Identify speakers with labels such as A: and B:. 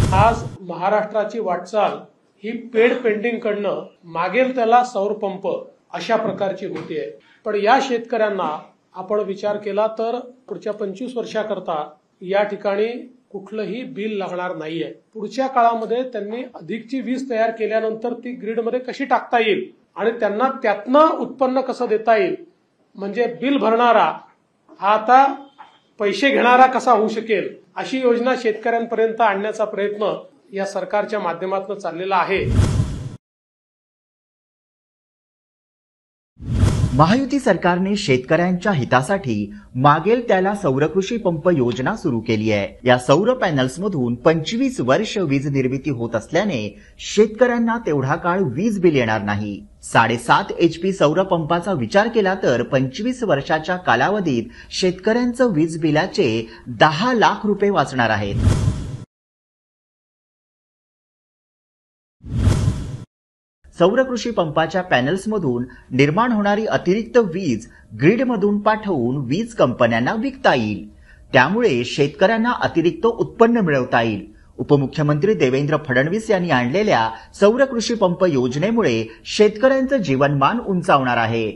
A: आज महाराष्ट्राची वाटचाल ही पेड पेंटिंग कडनं मागेल त्याला सौर पंप अशा प्रकारची होती आहे। पण या शेतकऱ्यांना आपण विचार केला तर पुढच्या 25 वर्षाकरता या ठिकाणी कुठलंही बिल लागणार नाहीये। पुढच्या काळामध्ये त्यांनी अधिकची वीज तयार केल्यानंतर ती ग्रीडमध्ये कशी टाकता येईल आणि त्यांना त्यातनं उत्पन्न कसं देता येईल, म्हणजे बिल भरणारा हा आता पैसे घेणारा कसा होऊ शकेल, अशी योजना शेतकऱ्यांपर्यंत आणण्याचा प्रयत्न या सरकारच्या माध्यमातून चाललेला आहे।
B: महायुती सरकारने शेतकऱ्यांच्या हितासाठी मागेल त्याला सौरकृषी पंप योजना सुरू केली आहे। या सौर पॅनल्समधून 25 वर्ष वीज निर्मिती होत असल्याने शेतकऱ्यांना तेवढा काळ वीज बिल येणार नाही। 7.5 HP सौर पंपाचा विचार केला तर 25 वर्षाच्या कालावधीत शेतकऱ्यांचं वीज बिलाचे 10 लाख रुपये वाचणार आहेत। सौरकृषी पंपाच्या पॅनल्समधून निर्माण होणारी अतिरिक्त वीज ग्रीडमधून पाठवून वीज कंपन्यांना विकता येईल। त्यामुळे शेतकऱ्यांना अतिरिक्त उत्पन्न मिळवता येईल। उपमुख्यमंत्री देवेंद्र फडणवीस यांनी आणलेल्या सौरकृषी पंप योजनेमुळे शेतकऱ्यांचं जीवनमान उंचावणार आहे।